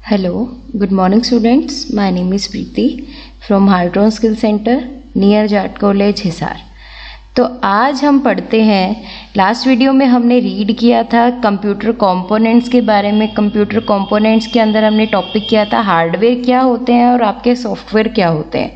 Hello, good morning students. My name is Preeti from Hartron Skill Center near Jat College Hisar. तो आज हम पढ़ते हैं, लास्ट वीडियो में हमने रीड किया था कंप्यूटर कंपोनेंट्स के बारे में। कंप्यूटर कंपोनेंट्स के अंदर हमने टॉपिक किया था हार्डवेयर क्या होते हैं और आपके सॉफ्टवेयर क्या होते हैं।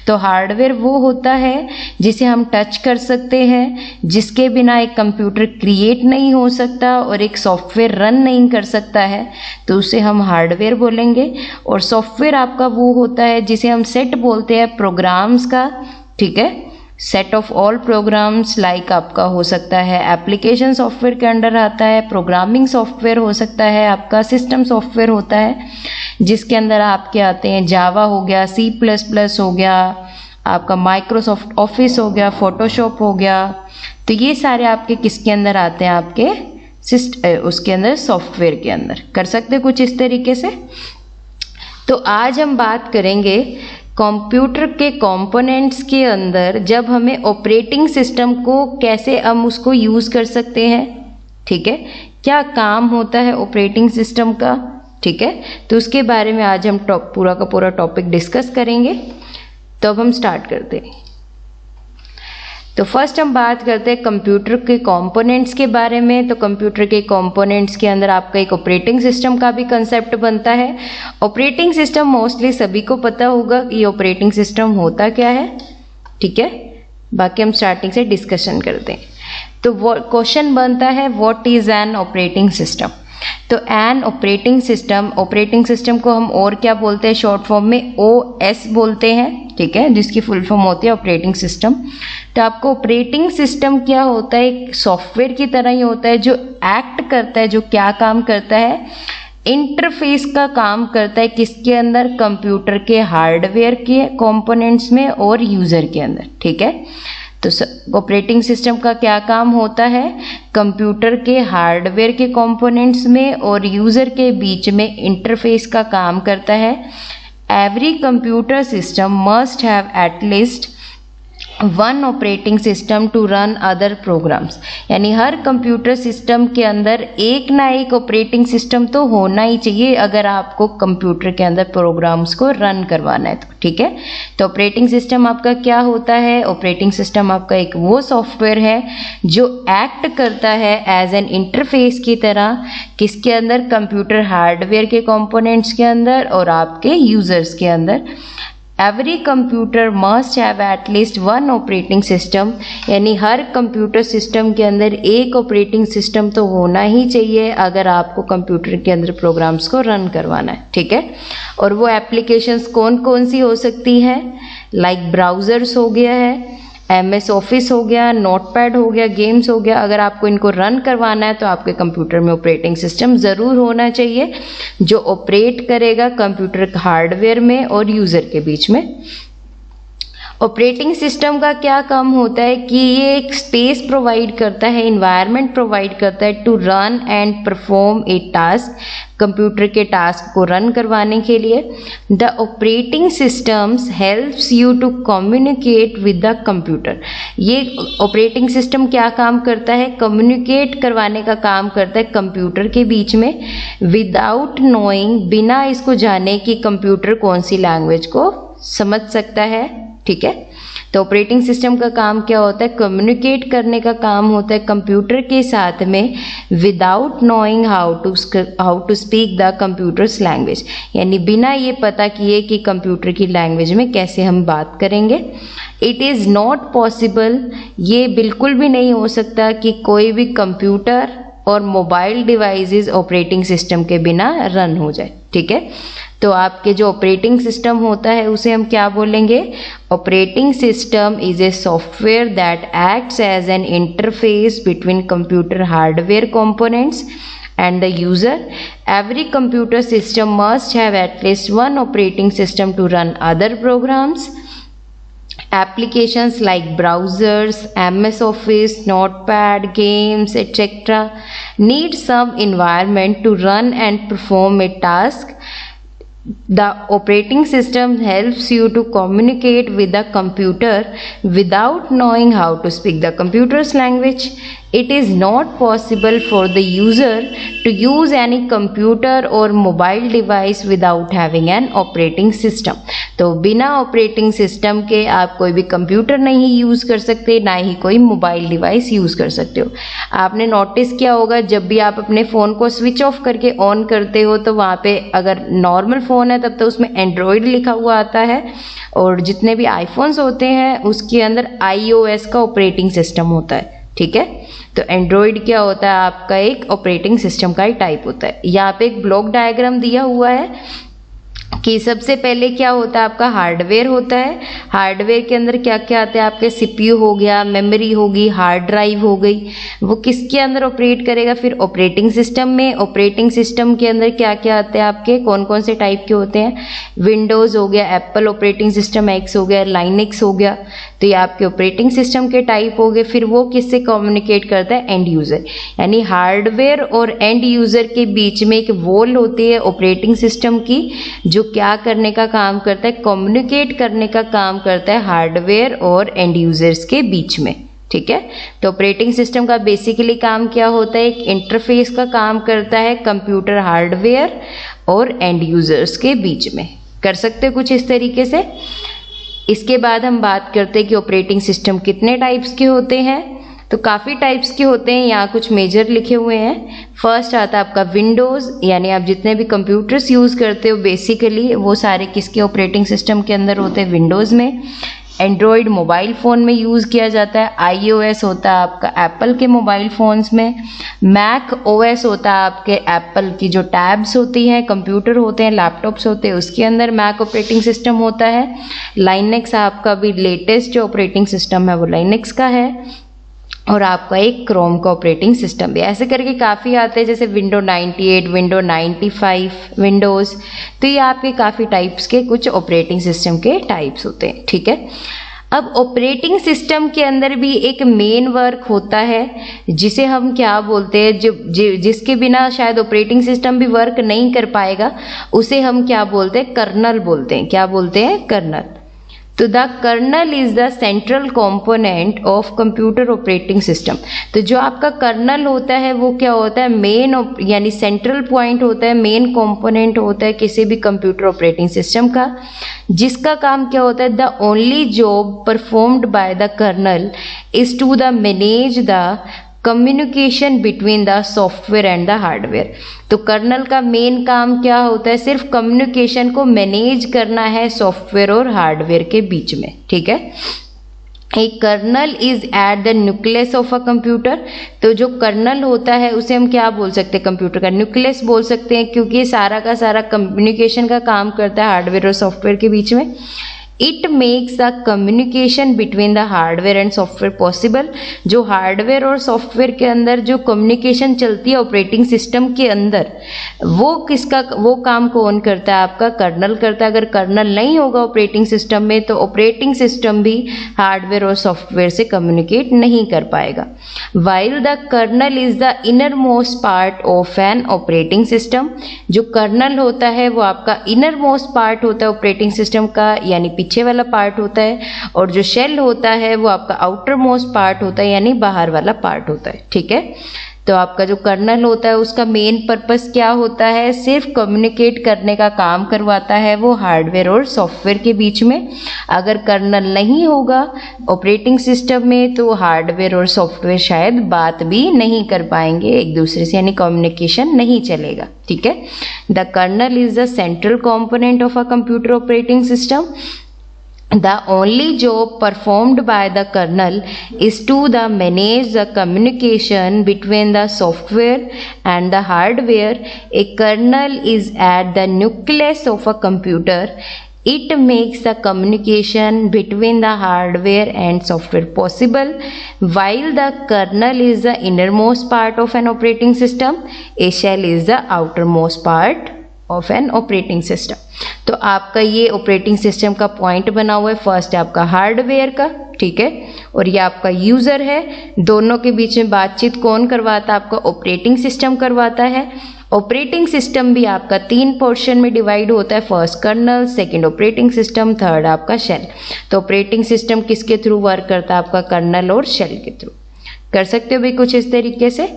तो हार्डवेयर वो होता है जिसे हम टच कर सकते हैं, जिसके बिना एक कंप्यूटर क्रिएट नहीं हो सकता और एक सॉफ्टवेयर रन नहीं कर सकता है, तो उसे हम हार्डवेयर बोलेंगे। और सॉफ्टवेयर आपका वो होता है जिसे हम सेट बोलते हैं प्रोग्राम्स का, ठीक है। Set of all programmes like आपका हो सकता है एप्लीकेशन सॉफ्टवेयर के अंडर आता है, प्रोग्रामिंग सॉफ्टवेयर हो सकता है, आपका सिस्टम सॉफ्टवेयर होता है जिसके अंदर आपके आते हैं जावा हो गया, C++ हो गया, आपका माइक्रोसॉफ्ट ऑफिस हो गया, फोटोशॉप हो गया। तो ये सारे आपके किसके अंदर आते हैं, आपके उसके अंदर सॉफ्टवेयर के अंदर। कर सकते कुछ इस तरीके से। तो आज हम बात करेंगे कंप्यूटर के कंपोनेंट्स के अंदर जब हमें ऑपरेटिंग सिस्टम को कैसे हम उसको यूज़ कर सकते हैं, ठीक है, क्या काम होता है ऑपरेटिंग सिस्टम का, ठीक है। तो उसके बारे में आज हम पूरा का पूरा टॉपिक डिस्कस करेंगे। तो अब हम स्टार्ट करते हैं। तो फर्स्ट हम बात करते हैं कंप्यूटर के कंपोनेंट्स के बारे में। तो कंप्यूटर के कंपोनेंट्स के अंदर आपका एक ऑपरेटिंग सिस्टम का भी कंसेप्ट बनता है। ऑपरेटिंग सिस्टम मोस्टली सभी को पता होगा कि ऑपरेटिंग सिस्टम होता क्या है, ठीक है। बाकी हम स्टार्टिंग से डिस्कशन करते हैं। तो वो क्वेश्चन बनता है what is an operating system. तो एन ऑपरेटिंग सिस्टम को हम और क्या बोलते हैं, शॉर्ट फॉर्म में OS बोलते हैं, ठीक है, जिसकी फुल फॉर्म होती है ऑपरेटिंग सिस्टम। तो आपको ऑपरेटिंग सिस्टम क्या होता है, एक सॉफ्टवेयर की तरह ही होता है जो एक्ट करता है, जो क्या काम करता है, इंटरफेस का काम करता है किसके अंदर, कंप्यूटर के हार्डवेयर के कंपोनेंट्स में और यूजर के अंदर, ठीक है। तो ऑपरेटिंग सिस्टम का क्या काम होता है, कंप्यूटर के हार्डवेयर के कंपोनेंट्स में और यूजर के बीच में इंटरफेस का काम करता है। Every computer system must have at least one operating system to run other programs. यानी हर कंप्यूटर सिस्टम के अंदर एक ना एक ऑपरेटिंग सिस्टम तो होना ही चाहिए अगर आपको कंप्यूटर के अंदर प्रोग्राम्स को रन करवाना है तो, ठीक है। तो ऑपरेटिंग सिस्टम आपका क्या होता है, ऑपरेटिंग सिस्टम आपका एक वो सॉफ्टवेयर है जो एक्ट करता है एज एन इंटरफेस की तरह, किसके अंदर, कंप्यूटर हार्डवेयर के कंपोनेंट्स के अंदर और आपके यूजर्स के अंदर। Every computer must have at least one operating system, यानी हर कंप्यूटर सिस्टम के अंदर एक ऑपरेटिंग सिस्टम तो होना ही चाहिए अगर आपको कंप्यूटर के अंदर प्रोग्राम्स को रन करवाना है, ठीक है। और वो एप्लीकेशंस कौन कौन सी हो सकती हैं, लाइक ब्राउजर्स हो गया है, MS ऑफिस हो गया, नोटपैड हो गया, गेम्स हो गया। अगर आपको इनको रन करवाना है तो आपके कंप्यूटर में ऑपरेटिंग सिस्टम ज़रूर होना चाहिए जो ऑपरेट करेगा कंप्यूटर हार्डवेयर में और यूज़र के बीच में। ऑपरेटिंग सिस्टम का क्या काम होता है कि ये एक स्पेस प्रोवाइड करता है, इन्वायरमेंट प्रोवाइड करता है to run and perform a task, computer के टास्क को रन करवाने के लिए। The operating systems helps you to communicate with the computer. ये ऑपरेटिंग सिस्टम क्या काम करता है, कम्युनिकेट करवाने का काम करता है कंप्यूटर के बीच में, विदाउट नोइंग, बिना इसको जाने कि कंप्यूटर कौन सी लैंग्वेज को समझ सकता है, ठीक है। तो ऑपरेटिंग सिस्टम का काम क्या होता है, कम्युनिकेट करने का काम होता है कंप्यूटर के साथ में, without knowing how to speak the computer's language, यानी बिना ये पता किए कि कंप्यूटर की लैंग्वेज में कैसे हम बात करेंगे। इट इज़ नॉट पॉसिबल, ये बिल्कुल भी नहीं हो सकता कि कोई भी कंप्यूटर और मोबाइल डिवाइसेस ऑपरेटिंग सिस्टम के बिना रन हो जाए, ठीक है। तो आपके जो ऑपरेटिंग सिस्टम होता है उसे हम क्या बोलेंगे, operating system is a software that acts as an interface between computer hardware components and the user. Every computer system must have at least one operating system to run other programs. Applications like browsers, MS Office, Notepad, games, etc. need some environment to run and perform a task. The operating system helps you to communicate with the computer without knowing how to speak the computer's language. it is not possible for the user to use any computer or mobile device without having an operating system। तो बिना operating system के आप कोई भी computer नहीं use कर सकते, ना ही कोई मोबाइल डिवाइस यूज़ कर सकते हो। आपने नोटिस किया होगा जब भी आप अपने फ़ोन को स्विच ऑफ करके ऑन करते हो तो वहाँ पे अगर नॉर्मल फ़ोन है तब तो उसमें एंड्रॉयड लिखा हुआ आता है, और जितने भी आईफोन्स होते हैं उसके अंदर iOS का ऑपरेटिंग सिस्टम होता है। ठीक है, तो एंड्रॉयड क्या होता है, आपका एक ऑपरेटिंग सिस्टम का ही टाइप होता है। यहाँ पे एक ब्लॉक डायग्राम दिया हुआ है कि सबसे पहले क्या होता है, आपका हार्डवेयर होता है। हार्डवेयर के अंदर क्या क्या आता है, आपके सीपीयू हो गया, मेमोरी होगी, हार्ड ड्राइव हो गई, वो किसके अंदर ऑपरेट करेगा, फिर ऑपरेटिंग सिस्टम में। ऑपरेटिंग सिस्टम के अंदर क्या क्या आते हैं आपके, कौन कौन से टाइप के होते हैं, विंडोज़ हो गया, एप्पल ऑपरेटिंग सिस्टम एक्स हो गया, लाइनक्स हो गया। तो ये आपके ऑपरेटिंग सिस्टम के टाइप हो गए। फिर वो किससे कम्युनिकेट करता है, एंड यूज़र, यानी हार्डवेयर और एंड यूज़र के बीच में एक वॉल होती है ऑपरेटिंग सिस्टम की, जो क्या करने का काम करता है, कम्युनिकेट करने का काम करता है हार्डवेयर और एंड यूजर्स के बीच में। ठीक है, तो ऑपरेटिंग सिस्टम का बेसिकली काम क्या होता है, एक इंटरफेस का काम करता है कंप्यूटर हार्डवेयर और एंड यूजर्स के बीच में। कर सकते कुछ इस तरीके से। इसके बाद हम बात करते हैं कि ऑपरेटिंग सिस्टम कितने टाइप्स के होते हैं। तो काफ़ी टाइप्स के होते हैं, यहाँ कुछ मेजर लिखे हुए हैं। फर्स्ट आता है आपका विंडोज़, यानी आप जितने भी कंप्यूटर्स यूज़ करते हो बेसिकली वो सारे किसके ऑपरेटिंग सिस्टम के अंदर होते हैं, विंडोज़ में। एंड्रॉयड मोबाइल फ़ोन में यूज़ किया जाता है। iOS होता है आपका एप्पल के मोबाइल फ़ोन्स में। मैक OS होता है आपके एप्पल की जो टैब्स होती हैं, कंप्यूटर होते हैं, लैपटॉप्स होते हैं, उसके अंदर मैक ऑपरेटिंग सिस्टम होता है। लाइनक्स आपका भी लेटेस्ट जो ऑपरेटिंग सिस्टम है वो लाइनक्स का है। और आपका एक क्रोम का ऑपरेटिंग सिस्टम भी। ऐसे करके काफ़ी आते हैं, जैसे विंडो 98, विंडो 95 विंडोज़। तो ये आपके काफ़ी टाइप्स के कुछ ऑपरेटिंग सिस्टम के टाइप्स होते हैं। ठीक है, अब ऑपरेटिंग सिस्टम के अंदर भी एक मेन वर्क होता है जिसे हम क्या बोलते हैं, जिसके बिना शायद ऑपरेटिंग सिस्टम भी वर्क नहीं कर पाएगा, उसे हम क्या बोलते हैं, कर्नल बोलते हैं। क्या बोलते हैं, कर्नल। तो the kernel is the central component of computer operating system. तो जो आपका कर्नल होता है वो क्या होता है, मेन यानी सेंट्रल पॉइंट होता है, मेन कंपोनेंट होता है किसी भी कंप्यूटर ऑपरेटिंग सिस्टम का, जिसका काम क्या होता है, the only job performed by the kernel is to the manage the communication between the software and the hardware. तो कर्नल का मेन काम क्या होता है, सिर्फ कम्युनिकेशन को मैनेज करना है सॉफ्टवेयर और हार्डवेयर के बीच में। ठीक है, एक kernel is at the nucleus of a computer. तो जो कर्नल होता है उसे हम क्या बोल सकते हैं, कंप्यूटर का न्यूक्लियस बोल सकते हैं, क्योंकि सारा का सारा कम्युनिकेशन का काम करता है हार्डवेयर और सॉफ्टवेयर के बीच में। It makes the communication between the hardware and software possible. जो हार्डवेयर और सॉफ्टवेयर के अंदर जो कम्युनिकेशन चलती है ऑपरेटिंग सिस्टम के अंदर, वो काम कौन करता है, आपका कर्नल करता है। अगर कर्नल नहीं होगा ऑपरेटिंग सिस्टम में तो ऑपरेटिंग सिस्टम भी हार्डवेयर और सॉफ्टवेयर से कम्युनिकेट नहीं कर पाएगा। While the kernel is the innermost part of an operating system. जो कर्नल होता है वो आपका इनर मोस्ट पार्ट होता है ऑपरेटिंग सिस्टम का, यानी पीछे वाला पार्ट होता है। और जो शेल होता है वो आपका आउटर मोस्ट पार्ट होता है, यानी बाहर वाला पार्ट होता है। ठीक है, तो आपका जो कर्नल होता है उसका मेन पर्पस क्या होता है, सिर्फ कम्युनिकेट करने का काम करवाता है वो हार्डवेयर और सॉफ्टवेयर के बीच में। अगर कर्नल नहीं होगा ऑपरेटिंग सिस्टम में तो हार्डवेयर और सॉफ्टवेयर शायद बात भी नहीं कर पाएंगे एक दूसरे से, यानी कम्युनिकेशन नहीं चलेगा। ठीक है, the kernel is the central component of a computer operating system. The only job performed by the kernel is to manage the communication between the software and the hardware. A kernel is at the nucleus of a computer. It makes the communication between the hardware and software possible. While the kernel is the innermost part of an operating system, a shell is the outermost part of an operating system. तो आपका ये operating system का point बना हुआ है। First है आपका hardware का, ठीक है, और ये आपका यूज़र है। दोनों के बीच में बातचीत कौन करवाता है, आपका ऑपरेटिंग सिस्टम करवाता है। ऑपरेटिंग सिस्टम भी आपका 3 पोर्शन में डिवाइड होता है, first kernel, second operating system, third आपका शेल। तो ऑपरेटिंग सिस्टम किसके थ्रू वर्क करता है, आपका कर्नल और शेल के थ्रू। कर सकते हो भाई कुछ इस तरीके से।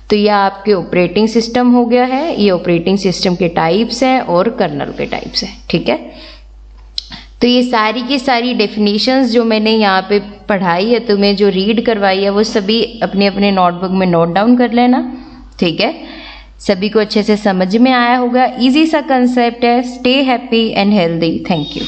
तो ये आपके ऑपरेटिंग सिस्टम हो गया है, ये ऑपरेटिंग सिस्टम के टाइप्स हैं और कर्नल के टाइप्स हैं, ठीक है। तो ये सारी की सारी डेफिनेशंस जो मैंने यहाँ पे पढ़ाई है, तुम्हें जो रीड करवाई है, वो सभी अपने अपने नोटबुक में नोट डाउन कर लेना, ठीक है। सभी को अच्छे से समझ में आया होगा, इजी सा कंसेप्ट है। Stay happy and healthy. Thank you.